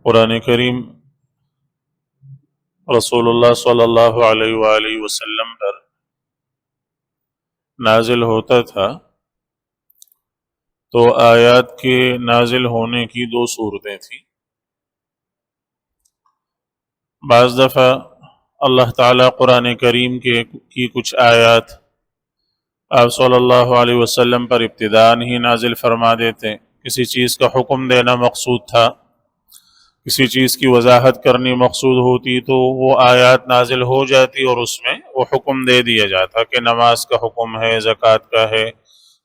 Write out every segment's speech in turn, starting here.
قرآن کریم رسول اللہ صلی اللہ علیہ وآلہ وسلم پر نازل ہوتا تھا تو آیات کے نازل ہونے کی دو صورتیں تھیں۔ بعض دفعہ اللہ تعالیٰ قرآن کریم کی کچھ آیات آپ صلی اللہ علیہ وسلم پر ابتداءً ہی نازل فرما دیتے۔ کسی چیز کا حکم دینا مقصود تھا، کسی چیز کی وضاحت کرنی مقصود ہوتی تو وہ آیات نازل ہو جاتی اور اس میں وہ حکم دے دیا جاتا کہ نماز کا حکم ہے، زکوٰۃ کا ہے،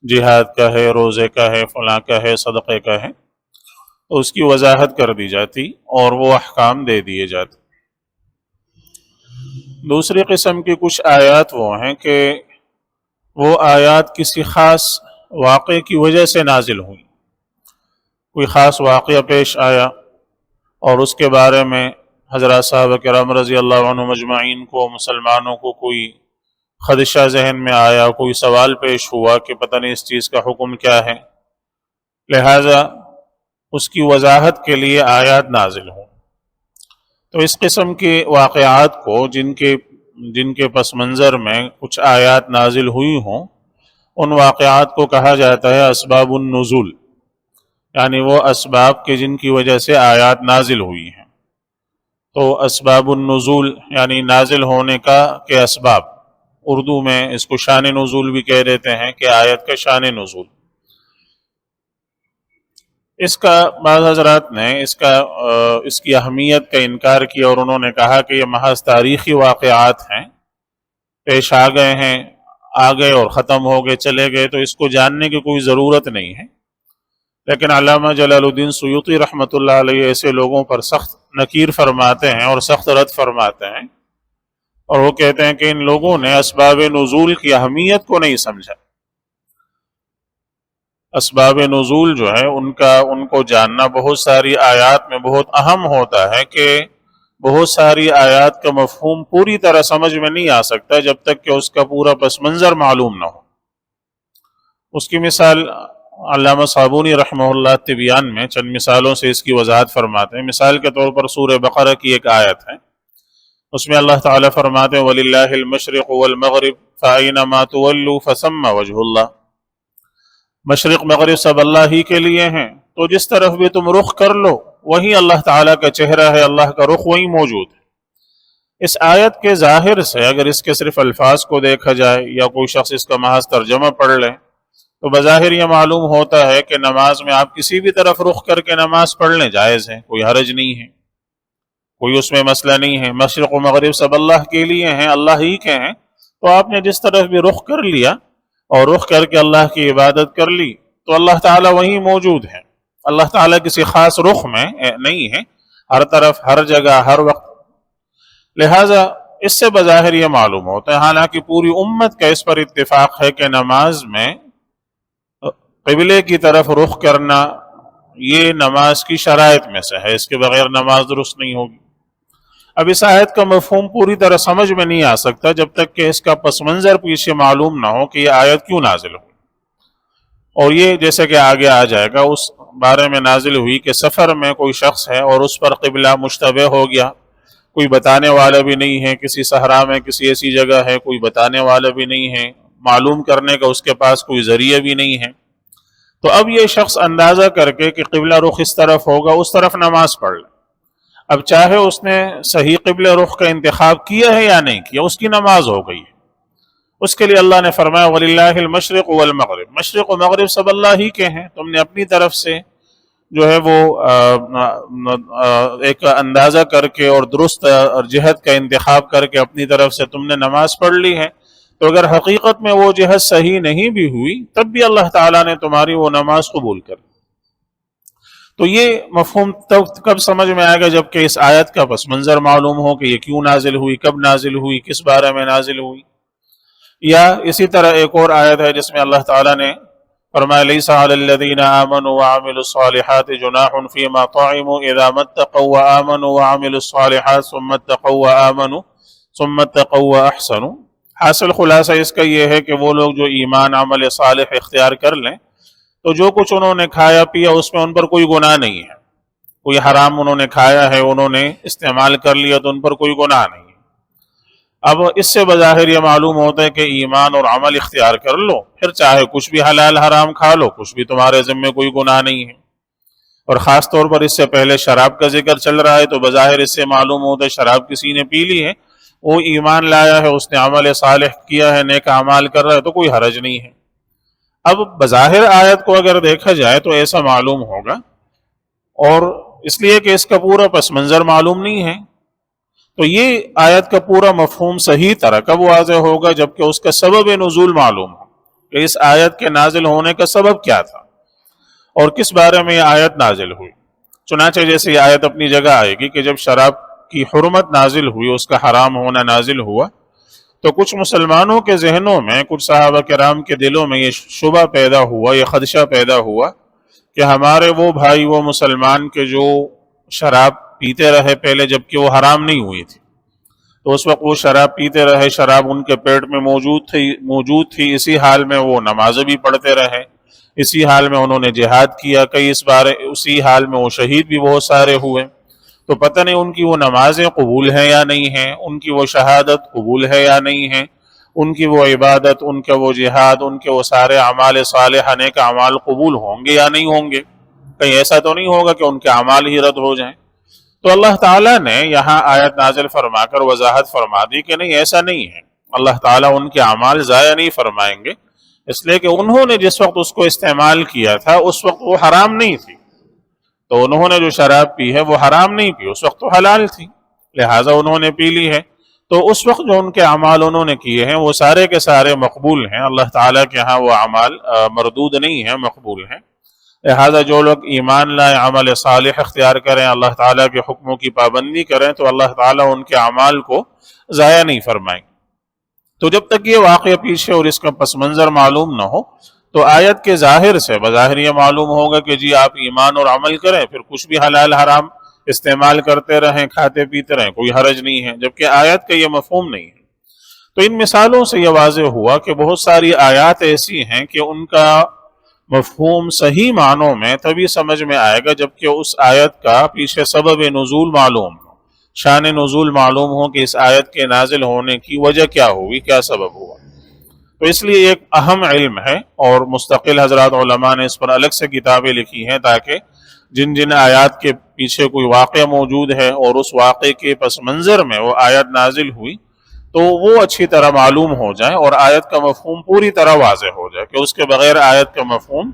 جہاد کا ہے، روزے کا ہے، فلاں کا ہے، صدقے کا ہے، تو اس کی وضاحت کر دی جاتی اور وہ احکام دے دیے جاتے۔ دوسری قسم کی کچھ آیات وہ ہیں کہ وہ آیات کسی خاص واقعے کی وجہ سے نازل ہوئی۔ کوئی خاص واقعہ پیش آیا اور اس کے بارے میں حضرات صحابہ کرام رضی اللہ عنہم اجمعین کو، مسلمانوں کو کوئی خدشہ ذہن میں آیا، کوئی سوال پیش ہوا کہ پتہ نہیں اس چیز کا حکم کیا ہے، لہذا اس کی وضاحت کے لیے آیات نازل ہوں۔ تو اس قسم کے واقعات کو جن کے پس منظر میں کچھ آیات نازل ہوئی ہوں، ان واقعات کو کہا جاتا ہے اسباب النزول، یعنی وہ اسباب کے جن کی وجہ سے آیات نازل ہوئی ہیں۔ تو اسباب النزول یعنی نازل ہونے کے اسباب، اردو میں اس کو شان نزول بھی کہہ دیتے ہیں کہ آیت کا شان نزول۔ اس کا بعض حضرات نے اس کی اہمیت کا انکار کیا اور انہوں نے کہا کہ یہ محض تاریخی واقعات ہیں، پیش آ گئے ہیں، آ گئے اور ختم ہو گئے، چلے گئے، تو اس کو جاننے کی کوئی ضرورت نہیں ہے۔ لیکن علامہ جلال الدین سیوطی رحمۃ اللہ علیہ ایسے لوگوں پر سخت نکیر فرماتے ہیں اور سخت رد فرماتے ہیں، اور وہ کہتے ہیں کہ ان لوگوں نے اسباب نزول کی اہمیت کو نہیں سمجھا۔ اسباب نزول جو ہے ان کو جاننا بہت ساری آیات میں بہت اہم ہوتا ہے کہ بہت ساری آیات کا مفہوم پوری طرح سمجھ میں نہیں آ سکتا جب تک کہ اس کا پورا پس منظر معلوم نہ ہو۔ اس کی مثال علامہ صابونی رحمہ اللہ طبیان میں چند مثالوں سے اس کی وضاحت فرماتے ہیں۔ مثال کے طور پر سورہ بقرہ کی ایک آیت ہے، اس میں اللہ تعالیٰ فرماتے ہیں وَلِلَّهِ الْمَشْرِقُ وَالْمَغْرِبُ فَأَيْنَمَا تُوَلُّوا فَثَمَّ وَجْهُ اللَّهِ، مشرق مغرب سب اللہ ہی کے لیے ہیں، تو جس طرف بھی تم رخ کر لو وہی اللہ تعالیٰ کا چہرہ ہے، اللہ کا رخ وہی موجود ہے۔ اس آیت کے ظاہر سے اگر اس کے صرف الفاظ کو دیکھا جائے یا کوئی شخص اس کا محض ترجمہ پڑھ لے تو بظاہر یہ معلوم ہوتا ہے کہ نماز میں آپ کسی بھی طرف رخ کر کے نماز پڑھ لیں، جائز ہے، کوئی حرج نہیں ہے، کوئی اس میں مسئلہ نہیں ہے۔ مشرق و مغرب سب اللہ کے لیے ہیں، اللہ ہی کے ہیں، تو آپ نے جس طرف بھی رخ کر لیا اور رخ کر کے اللہ کی عبادت کر لی تو اللہ تعالیٰ وہیں موجود ہے۔ اللہ تعالیٰ کسی خاص رخ میں نہیں ہے، ہر طرف، ہر جگہ، ہر وقت، لہٰذا اس سے بظاہر یہ معلوم ہوتا ہے۔ حالانکہ پوری امت کا اس پر اتفاق ہے کہ نماز میں قبلے کی طرف رخ کرنا یہ نماز کی شرائط میں سے ہے، اس کے بغیر نماز درست نہیں ہوگی۔ اب اس آیت کا مفہوم پوری طرح سمجھ میں نہیں آ سکتا جب تک کہ اس کا پس منظر پیچھے معلوم نہ ہو کہ یہ آیت کیوں نازل ہوئی، اور یہ جیسے کہ آگے آ جائے گا اس بارے میں نازل ہوئی کہ سفر میں کوئی شخص ہے اور اس پر قبلہ مشتبہ ہو گیا، کوئی بتانے والا بھی نہیں ہے، کسی صحرا میں کسی ایسی جگہ ہے، کوئی بتانے والا بھی نہیں ہے، معلوم کرنے کا اس کے پاس کوئی ذریعہ بھی نہیں ہے، تو اب یہ شخص اندازہ کر کے کہ قبلہ رخ اس طرف ہوگا، اس طرف نماز پڑھ لے۔ اب چاہے اس نے صحیح قبلہ رخ کا انتخاب کیا ہے یا نہیں کیا، اس کی نماز ہو گئی ہے۔ اس کے لیے اللہ نے فرمایا وَلِلَّهِ الْمَشْرِقُ وَالْمَغْرِبُ، مشرق و مغرب سب اللہ ہی کے ہیں، تم نے اپنی طرف سے جو ہے وہ ایک اندازہ کر کے اور درست اور جہت کا انتخاب کر کے اپنی طرف سے تم نے نماز پڑھ لی ہے، تو اگر حقیقت میں وہ جہت صحیح نہیں بھی ہوئی تب بھی اللہ تعالیٰ نے تمہاری وہ نماز قبول کر لی۔ تو یہ مفہوم کب سمجھ میں آئے گا جب کہ اس آیت کا پس منظر معلوم ہو کہ یہ کیوں نازل ہوئی، کب نازل ہوئی، کس بارے میں نازل ہوئی۔ یا اسی طرح ایک اور آیت ہے جس میں اللہ تعالیٰ نے فرمایا لَيْسَ عَلَى الَّذِينَ آمَنُوا وَعَمِلُوا الصَّالِحَاتِ جُنَاحٌ فِيمَا طَعِمُوا إِذَا مَا اتَّقَوْا وَآمَنُوا وَعَمِلُوا الصَّالِحَاتِ ثُمَّ اتَّقَوْا وَآمَنُوا ثُمَّ اتَّقَوْا وَأَحْسَنُوا۔ حاصل خلاصہ اس کا یہ ہے کہ وہ لوگ جو ایمان عمل صالح اختیار کر لیں تو جو کچھ انہوں نے کھایا پیا اس میں ان پر کوئی گناہ نہیں ہے، کوئی حرام انہوں نے کھایا ہے، انہوں نے استعمال کر لیا تو ان پر کوئی گناہ نہیں ہے۔ اب اس سے بظاہر یہ معلوم ہوتا ہے کہ ایمان اور عمل اختیار کر لو، پھر چاہے کچھ بھی حلال حرام کھا لو، کچھ بھی تمہارے ذمے کوئی گناہ نہیں ہے۔ اور خاص طور پر اس سے پہلے شراب کا ذکر چل رہا ہے، تو بظاہر اس سے معلوم ہوتا ہے شراب کسی نے پی لی ہے، وہ ایمان لایا ہے، اس نے عمل صالح کیا ہے، نیک اعمال کر رہا ہے، تو کوئی حرج نہیں ہے۔ اب بظاہر آیت کو اگر دیکھا جائے تو ایسا معلوم ہوگا، اور اس لیے کہ اس کا پورا پس منظر معلوم نہیں ہے، تو یہ آیت کا پورا مفہوم صحیح طرح کب واضح ہوگا جبکہ اس کا سبب نزول معلوم ہو کہ اس آیت کے نازل ہونے کا سبب کیا تھا اور کس بارے میں یہ آیت نازل ہوئی۔ چنانچہ جیسے یہ آیت اپنی جگہ آئے گی کہ جب شراب کی حرمت نازل ہوئی، اس کا حرام ہونا نازل ہوا، تو کچھ مسلمانوں کے ذہنوں میں، کچھ صحابہ کرام کے دلوں میں یہ شبہ پیدا ہوا، یہ خدشہ پیدا ہوا کہ ہمارے وہ بھائی، وہ مسلمان کے جو شراب پیتے رہے پہلے جبکہ وہ حرام نہیں ہوئی تھی، تو اس وقت وہ شراب پیتے رہے، شراب ان کے پیٹ میں موجود تھی، اسی حال میں وہ نمازیں بھی پڑھتے رہے، اسی حال میں انہوں نے جہاد کیا کئی اس بارے، اسی حال میں وہ شہید بھی بہت سارے ہوئے، تو پتہ نہیں ان کی وہ نمازیں قبول ہیں یا نہیں ہیں، ان کی وہ شہادت قبول ہے یا نہیں ہے، ان کی وہ عبادت، ان کا وہ جہاد، ان کے وہ سارے اعمال صالحہ نیک اعمال قبول ہوں گے یا نہیں ہوں گے، کہیں ایسا تو نہیں ہوگا کہ ان کے اعمال ہی رد ہو جائیں۔ تو اللہ تعالیٰ نے یہاں آیت نازل فرما کر وضاحت فرما دی کہ نہیں، ایسا نہیں ہے، اللہ تعالیٰ ان کے اعمال ضائع نہیں فرمائیں گے، اس لیے کہ انہوں نے جس وقت اس کو استعمال کیا تھا اس وقت وہ حرام نہیں تھی، تو انہوں نے جو شراب پی ہے وہ حرام نہیں پی، اس وقت تو حلال تھی، لہٰذا انہوں نے پی لی ہے، تو اس وقت جو ان کے اعمال انہوں نے کیے ہیں وہ سارے کے سارے مقبول ہیں، اللہ تعالیٰ کے ہاں وہ اعمال مردود نہیں ہیں، مقبول ہیں۔ لہٰذا جو لوگ ایمان لائے، عمل صالح اختیار کریں، اللہ تعالیٰ کے حکموں کی پابندی کریں، تو اللہ تعالیٰ ان کے اعمال کو ضائع نہیں فرمائیں۔ تو جب تک یہ واقعہ پیچھے اور اس کا پس منظر معلوم نہ ہو تو آیت کے ظاہر سے بظاہر یہ معلوم ہوگا کہ جی آپ ایمان اور عمل کریں، پھر کچھ بھی حلال حرام استعمال کرتے رہیں، کھاتے پیتے رہیں، کوئی حرج نہیں ہے، جبکہ آیت کا یہ مفہوم نہیں ہے۔ تو ان مثالوں سے یہ واضح ہوا کہ بہت ساری آیات ایسی ہیں کہ ان کا مفہوم صحیح معنوں میں تبھی سمجھ میں آئے گا جبکہ اس آیت کا پیچھے سبب نزول معلوم ہو، شان نزول معلوم ہو کہ اس آیت کے نازل ہونے کی وجہ کیا ہوئی، کیا سبب ہوا۔ تو اس لیے ایک اہم علم ہے، اور مستقل حضرات علماء نے اس پر الگ سے کتابیں لکھی ہیں تاکہ جن جن آیات کے پیچھے کوئی واقعہ موجود ہے اور اس واقعے کے پس منظر میں وہ آیت نازل ہوئی تو وہ اچھی طرح معلوم ہو جائے اور آیت کا مفہوم پوری طرح واضح ہو جائے کہ اس کے بغیر آیت کا مفہوم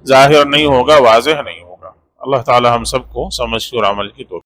ظاہر نہیں ہوگا، واضح نہیں ہوگا۔ اللہ تعالی ہم سب کو سمجھ اور عمل کی توفیق